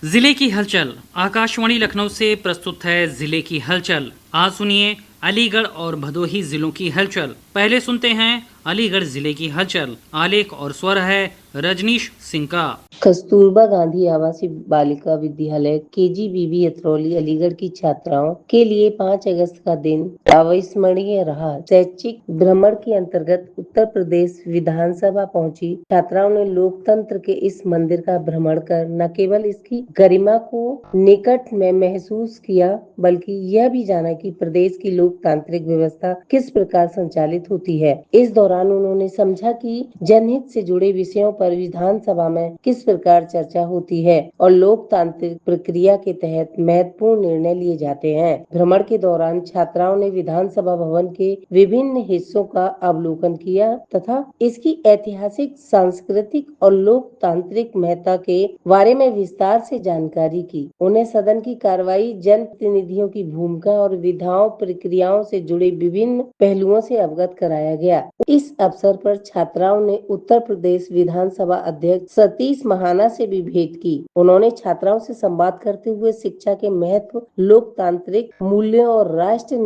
जिले की हलचल। आकाशवाणी लखनऊ से प्रस्तुत है जिले की हलचल। आज सुनिए अलीगढ़ और भदोही जिलों की हलचल। पहले सुनते हैं अलीगढ़ जिले की हलचल। आलेख और स्वर है रजनीश सिंह का। कस्तूरबा गांधी आवासीय बालिका विद्यालय KGBV अतरौली अलीगढ़ की छात्राओं के लिए 5 अगस्त का दिन अविस्मरणीय रहा। शैक्षिक भ्रमण के अंतर्गत उत्तर प्रदेश विधानसभा पहुंची छात्राओं ने लोकतंत्र के इस मंदिर का भ्रमण कर न केवल इसकी गरिमा को निकट में महसूस किया, बल्कि यह भी जाना कि प्रदेश की लोकतांत्रिक व्यवस्था किस प्रकार संचालित होती है। इस दौरान उन्होंने समझा कि जनहित से जुड़े विषयों पर विधानसभा में किस प्रकार चर्चा होती है और लोकतांत्रिक प्रक्रिया के तहत महत्वपूर्ण निर्णय लिए जाते हैं। भ्रमण के दौरान छात्राओं ने विधानसभा भवन के विभिन्न हिस्सों का अवलोकन किया तथा इसकी ऐतिहासिक, सांस्कृतिक और लोकतांत्रिक महत्ता के बारे में विस्तार से जानकारी की। उन्हें सदन की कार्रवाई, जनप्रतिनिधियों की भूमिका और विधाओं प्रक्रियाओं से जुड़े विभिन्न पहलुओं से अवगत कराया गया। इस अवसर पर छात्राओं ने उत्तर प्रदेश विधानसभा अध्यक्ष सतीश महाना से भी भेंट की। उन्होंने छात्राओं से संवाद करते हुए शिक्षा के महत्व, लोकतांत्रिक मूल्यों और राष्ट्र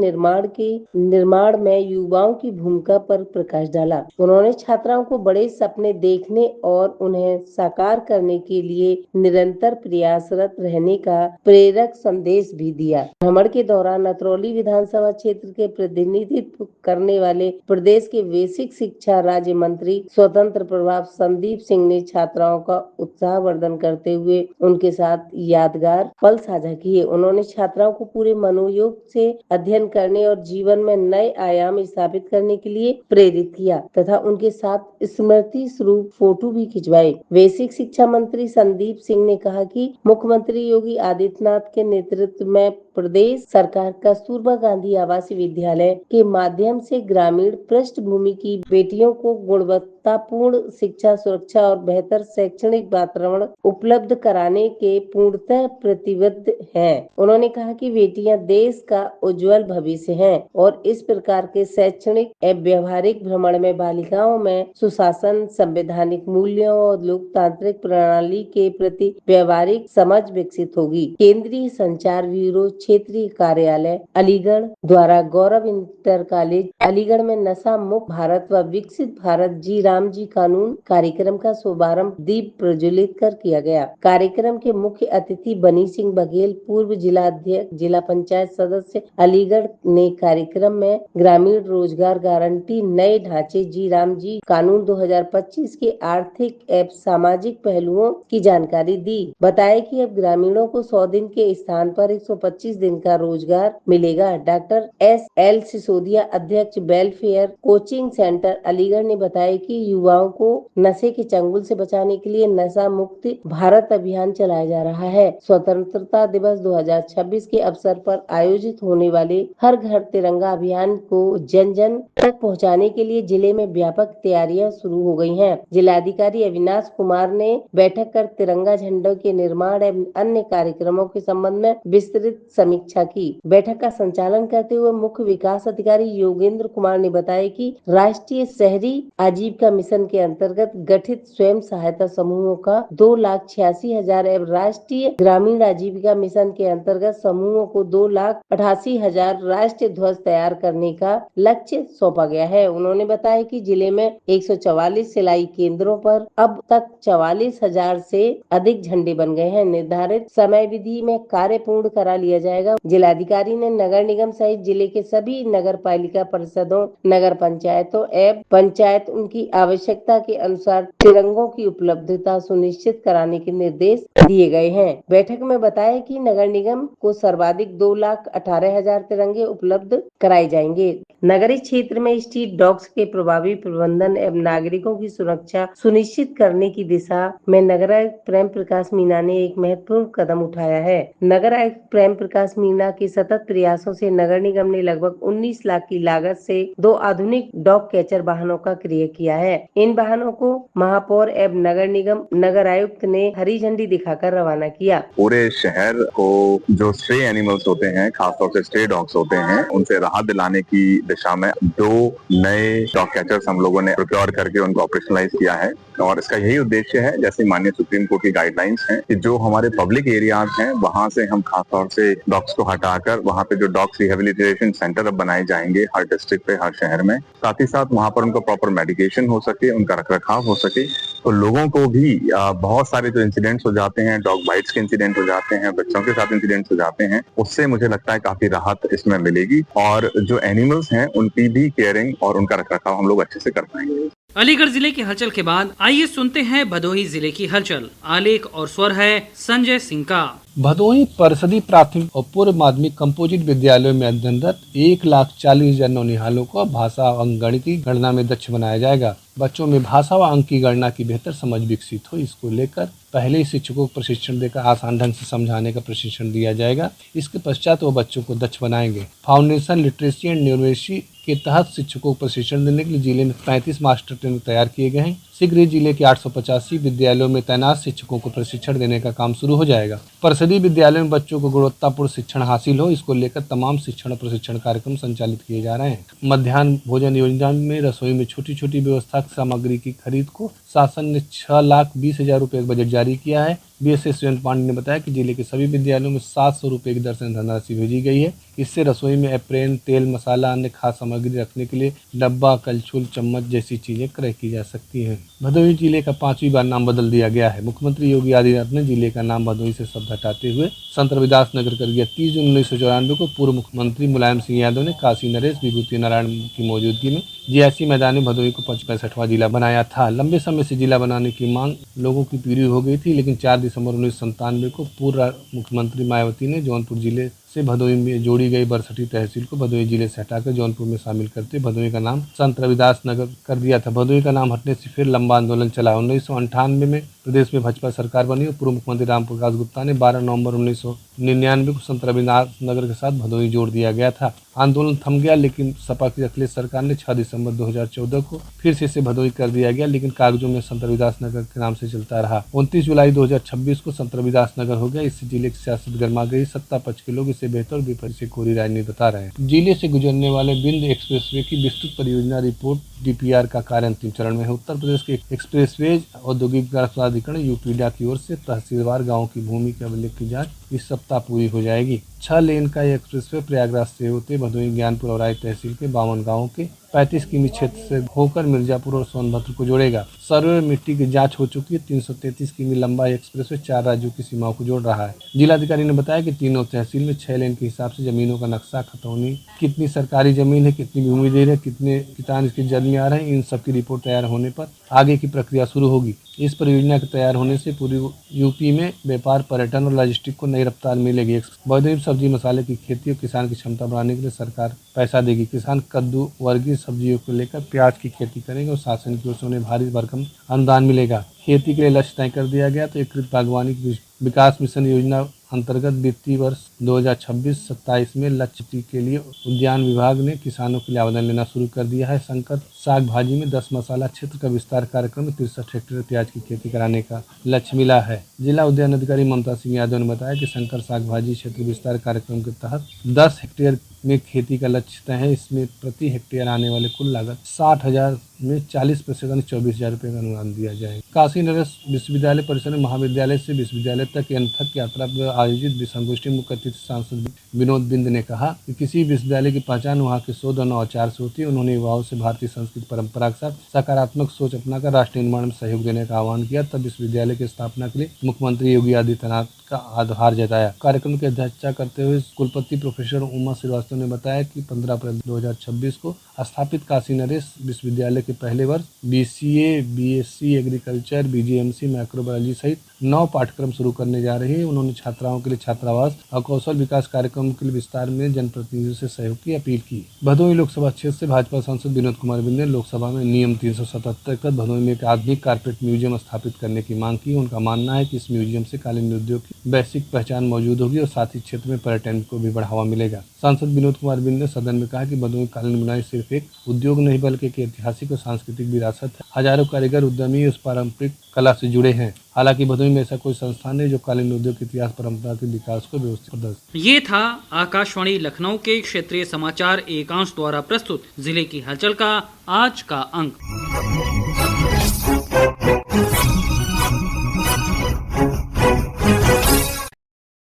निर्माण में युवाओं की भूमिका पर प्रकाश डाला। उन्होंने छात्राओं को बड़े सपने देखने और उन्हें साकार करने के लिए निरंतर प्रयासरत रहने का प्रेरक संदेश भी दिया। भ्रमण के दौरान अतरौली विधानसभा क्षेत्र के प्रतिनिधित्व करने वाले प्रदेश के बेसिक शिक्षा राज्य मंत्री स्वतंत्र प्रभार संदीप सिंह ने छात्राओं का उत्साहवर्धन करते हुए उनके साथ यादगार पल साझा किए। उन्होंने छात्राओं को पूरे मनोयोग से अध्ययन करने और जीवन में नए आयाम स्थापित करने के लिए प्रेरित किया तथा उनके साथ स्मृति स्वरूप फोटो भी खिंचवाए। बेसिक शिक्षा मंत्री संदीप सिंह ने कहा कि मुख्यमंत्री योगी आदित्यनाथ के नेतृत्व में प्रदेश सरकार कस्तूरबा गांधी आवासीय विद्यालय के माध्यम से ग्रामीण पृष्ठभूमि की बेटियों को गुणवत्तापूर्ण शिक्षा, सुरक्षा और बेहतर शैक्षणिक वातावरण उपलब्ध कराने के पूर्णतः प्रतिबद्ध हैं। उन्होंने कहा कि बेटियां देश का उज्जवल भविष्य हैं और इस प्रकार के शैक्षणिक एवं व्यवहारिक भ्रमण में बालिकाओं में सुशासन, संवैधानिक मूल्यों और लोकतांत्रिक प्रणाली के प्रति व्यवहारिक समझ विकसित होगी। केंद्रीय संचार ब्यूरो क्षेत्रीय कार्यालय अलीगढ़ द्वारा गौरव इंटर कॉलेज अलीगढ़ में नशा मुक्त भारत व विकसित भारत जी राम जी कानून कार्यक्रम का शुभारंभ दीप प्रज्वलित कर किया गया। कार्यक्रम के मुख्य अतिथि बनी सिंह बघेल, पूर्व जिला अध्यक्ष, जिला पंचायत सदस्य अलीगढ़ ने कार्यक्रम में ग्रामीण रोजगार गारंटी नए ढांचे जी राम जी कानून 2025 के आर्थिक एवं सामाजिक पहलुओं की जानकारी दी। बताया कि अब ग्रामीणों को 100 दिन के स्थान पर 125 दिन का रोजगार मिलेगा। डॉक्टर SL सिसोदिया, अध्यक्ष वेलफेयर कोचिंग सेंटर अलीगढ़ ने बताया कि युवाओं को नशे के चंगुल से बचाने के लिए नशा मुक्त भारत अभियान चलाया जा रहा है। स्वतंत्रता दिवस 2026 के अवसर पर आयोजित होने वाले हर घर तिरंगा अभियान को जन जन तक पहुंचाने के लिए जिले में व्यापक तैयारियां शुरू हो गई हैं। जिलाधिकारी अविनाश कुमार ने बैठक कर तिरंगा झंडों के निर्माण एवं अन्य कार्यक्रमों के संबंध में विस्तृत समीक्षा की। बैठक का संचालन करते हुए मुख्य विकास अधिकारी योगेंद्र कुमार ने बताया कि राष्ट्रीय शहरी आजीविका मिशन के अंतर्गत गठित स्वयं सहायता समूहों का 2,86,000 एवं राष्ट्रीय ग्रामीण आजीविका मिशन के अंतर्गत समूहों को 2,88,000 राष्ट्रीय ध्वज तैयार करने का लक्ष्य सौंपा गया है। उन्होंने बताया कि जिले में 144 सिलाई केंद्रों पर अब तक 44,000 से अधिक झंडे बन गए हैं। निर्धारित समय विधि में कार्य पूर्ण करा लिया जाएगा। जिलाधिकारी ने नगर निगम सहित जिले के सभी नगर पालिका परिषदों, नगर पंचायतों एवं पंचायत उनकी आवश्यकता के अनुसार तिरंगों की उपलब्धता सुनिश्चित कराने के निर्देश दिए गए हैं। बैठक में बताया कि नगर निगम को सर्वाधिक 2,18,000 तिरंगे उपलब्ध कराए जाएंगे। नगरीय क्षेत्र में स्ट्रीट डॉग्स के प्रभावी प्रबंधन एवं नागरिकों की सुरक्षा सुनिश्चित करने की दिशा में नगर आयुक्त प्रेम प्रकाश मीना ने एक महत्वपूर्ण कदम उठाया है। नगर आयुक्त प्रेम प्रकाश विकास मीणा के सतत प्रयासों से नगर निगम ने लगभग 19 लाख की लागत से 2 आधुनिक डॉग कैचर वाहनों का क्रय किया है। इन वाहनों को महापौर एवं नगर निगम नगर आयुक्त ने हरी झंडी दिखाकर रवाना किया। पूरे शहर को जो स्ट्रे एनिमल्स होते हैं, खासतौर से स्ट्रे डॉग्स होते हैं, उनसे राहत दिलाने की दिशा में 2 नए डॉग कैचर्स हम लोगों ने प्रोक्योर करके उनको ऑपरेशनलाइज किया है। और इसका यही उद्देश्य है, जैसे माननीय सुप्रीम कोर्ट की गाइडलाइंस हैं, कि जो हमारे पब्लिक एरियाज हैं वहां से हम खासतौर से डॉग्स को हटाकर वहां पे जो डॉग्स रिहेबिलिटेशन सेंटर अब बनाए जाएंगे हर डिस्ट्रिक्ट पे, हर शहर में, साथ ही साथ वहां पर उनको प्रॉपर मेडिकेशन हो सके, उनका रखरखाव हो सके। तो लोगों को भी बहुत सारे जो इंसिडेंट्स हो जाते हैं, डॉग बाइट्स के इंसिडेंट हो जाते हैं, बच्चों के साथ इंसिडेंट्स हो जाते हैं, उससे मुझे लगता है काफी राहत इसमें मिलेगी और जो एनिमल्स हैं उनकी भी केयरिंग और उनका रखरखाव हम लोग अच्छे से कर पाएंगे। अलीगढ़ जिले की हलचल के बाद आइए सुनते हैं भदोही जिले की हलचल। आलेख और स्वर है संजय सिंह का। भदोही परिषदीय प्राथमिक और पूर्व माध्यमिक कंपोजिट विद्यालयों में अध्ययनरत 1,40,000 नौनिहालों को भाषा व अंकगणित की गणना में दक्ष बनाया जाएगा। बच्चों में भाषा व अंक की गणना की बेहतर समझ विकसित हो, इसको लेकर पहले ही शिक्षकों को प्रशिक्षण देकर आसान ढंग से समझाने का प्रशिक्षण दिया जाएगा। इसके पश्चात वो बच्चों को दक्ष बनाएंगे। फाउंडेशन लिटरेसी एंड न्यूमरेसी के तहत शिक्षकों को प्रशिक्षण देने के लिए जिले में 35 मास्टर ट्रेनर तैयार किए गए हैं। शीघ्र ही जिले के 885 विद्यालयों में तैनात शिक्षकों को प्रशिक्षण देने का काम शुरू हो जाएगा। परिषदीय विद्यालयों में बच्चों को गुणवत्तापूर्ण शिक्षण हासिल हो, इसको लेकर तमाम शिक्षण और प्रशिक्षण कार्यक्रम संचालित किए जा रहे हैं। मध्याह्न भोजन योजना में रसोई में छोटी छोटी व्यवस्था सामग्री की खरीद को शासन ने 6,20,000 रुपए का बजट जारी किया है। बीएसएस सुरेंद्र पांडे ने बताया कि जिले के सभी विद्यालयों में 700 रुपए की दर से धनराशि भेजी गई है। इससे रसोई में अप्रेन, तेल, मसाला, अन्य खाद्य सामग्री रखने के लिए डब्बा, कलछुल, चम्मच जैसी चीजें क्रय की जा सकती हैं। भदोही जिले का 5वीं बार नाम बदल दिया गया है। मुख्यमंत्री योगी आदित्यनाथ ने जिले का नाम भदोही से शब्द हटाते हुए संत रविदास नगर कर दिया। 30 जून 1994 को पूर्व मुख्यमंत्री मुलायम सिंह यादव ने काशी नरेश विभूति नारायण की मौजूदगी में जीआईसी मैदान में भदोही को 65वां जिला बनाया था। लंबे समय से जिला बनाने की मांग लोगों की पूरी हो गई थी, लेकिन 4 दिसंबर 1997 को पूर्व मुख्यमंत्री मायावती ने जौनपुर जिले से भदोही में जोड़ी गई बरसठी तहसील को भदोही जिले से हटाकर जौनपुर में शामिल करते भदोही का नाम संत रविदास नगर कर दिया था। भदोही का नाम हटने से फिर लंबा आंदोलन चला। 1998 में प्रदेश में भाजपा सरकार बनी और पूर्व मुख्यमंत्री राम प्रकाश गुप्ता ने 12 नवंबर 1999 को संत रविदास नगर के साथ भदोही जोड़ दिया गया था। आंदोलन थम गया, लेकिन सपा की अखिलेश सरकार ने 6 दिसंबर 2014 को फिर से इसे भदोही कर दिया गया, लेकिन कागजों में संत रविदास नगर के नाम से चलता रहा। 29 जुलाई 2026 को संत रविदास नगर हो गया। इससे जिले की सियासत गर्मा गई। सत्ता पक्ष के लोग इसे बेहतर और विपक्ष से कोरी राजनीति बता रहे हैं। जिले से गुजरने वाले बिंद एक्सप्रेसवे की विस्तृत परियोजना रिपोर्ट डीपीआर का कार्य अंतिम चरण में है। उत्तर प्रदेश के एक्सप्रेसवेज औद्योगिक विकास प्राधिकरण यूपीडा की ओर से तहसीलवार गाँव की भूमि के अभिलेख की जाँच इस सप्ताह पूरी हो जाएगी। 6 लेन का यह एक्सप्रेसवे प्रयागराज से होते भदोही, ज्ञानपुर और राय तहसील के 52 गाँवों के 35 किमी क्षेत्र से होकर मिर्जापुर और सोनभद्र को जोड़ेगा। सर्वे मिट्टी की जांच हो चुकी है। 333 किमी लंबा एक्सप्रेसवे 4 राज्यों की सीमाओं को जोड़ रहा है। जिलाधिकारी ने बताया कि तीनों तहसील में 6 लेन के हिसाब से जमीनों का नक्शा, खतौनी, कितनी सरकारी जमीन है, कितनी भूमि दे रहे, कितने किसान इसकी जद में आ रहे हैं, इन सब की रिपोर्ट तैयार होने पर आगे की प्रक्रिया शुरू होगी। इस परियोजना के तैयार होने से पूरी यूपी में व्यापार, पर्यटन और लॉजिस्टिक को नई रफ्तार मिलेगी। भदोही सब्जी मसाले की खेती और किसान की क्षमता बढ़ाने के लिए सरकार पैसा देगी। किसान कद्दू वर्गीय सब्जियों को लेकर प्याज की खेती करेंगे और शासन की ओर से उन्हें भारी भरकम अनुदान मिलेगा। खेती के लिए लक्ष्य तय कर दिया गया तो एकीकृत बागवानी विकास मिशन योजना अंतर्गत वित्तीय वर्ष 2026-27 में लक्ष्य के लिए उद्यान विभाग ने किसानों के लिए आवेदन लेना शुरू कर दिया है। संकर साग भाजी में 10 मसाला क्षेत्र का विस्तार कार्यक्रम में 63 हेक्टेयर प्याज की खेती कराने का लक्ष्य मिला है। जिला उद्यान अधिकारी ममता सिंह यादव ने बताया कि शंकर साग भाजी क्षेत्र विस्तार कार्यक्रम के तहत 10 हेक्टेयर में खेती का लक्ष्य तय है। इसमें प्रति हेक्टेयर आने वाले कुल लागत 60,000 में 40% यानी 24,000 रुपये का अनुदान दिया जाएगा। काशी नरेश विश्वविद्यालय परिसर में महाविद्यालय से विश्वविद्यालय तक अनथक यात्रा पर आयोजित संगोष्ठी मुख्य अतिथि सांसद विनोद बिंद ने कहा कि किसी विश्वविद्यालय की पहचान वहाँ के शोध और नवाचार से होती है। उन्होंने युवाओं से भारतीय संस्कृति परंपरा के साथ सकारात्मक सोच अपनाकर राष्ट्र निर्माण में सहयोग देने का आह्वान किया। तब विश्वविद्यालय की स्थापना के लिए मुख्यमंत्री योगी आदित्यनाथ का आभार जताया। कार्यक्रम की अध्यक्षता करते हुए कुलपति प्रोफेसर उमा श्रीवास्तव ने बताया कि 15 अप्रैल 2026 को स्थापित काशी नरेश विश्वविद्यालय के पहले वर्ष BCA, BSc agriculture, BGMC, microbiology सहित 9 पाठ्यक्रम शुरू करने जा रहे हैं। उन्होंने छात्राओं के लिए छात्रावास और कौशल विकास कार्यक्रम के लिए विस्तार में जनप्रतिनिधियों से सहयोग की अपील की। भदोही लोकसभा क्षेत्र से भाजपा सांसद विनोद कुमार बिंद ने लोकसभा में नियम 377 तहत भदोही में एक आधुनिक कारपेट म्यूजियम स्थापित करने की मांग की। उनका मानना है कि इस म्यूजियम से कालीन उद्योग की वैश्विक पहचान मौजूद होगी और साथ ही क्षेत्र में पर्यटन को भी बढ़ावा मिलेगा। सांसद विनोद कुमार बिंद ने सदन में कहा कि भदोही कालीन बुनाई सिर्फ एक उद्योग नहीं बल्कि एक ऐतिहासिक और सांस्कृतिक विरासत है। हजारों कारीगर उद्यमी उस पारंपरिक कला से जुड़े हैं। हालांकि भदोही में ऐसा कोई संस्थान नहीं जो कालीन उद्योग के इतिहास परंपरा के विकास को व्यवस्थित प्रदर्शित। ये था आकाशवाणी लखनऊ के क्षेत्रीय समाचार एकांश द्वारा प्रस्तुत जिले की हलचल का आज का अंक।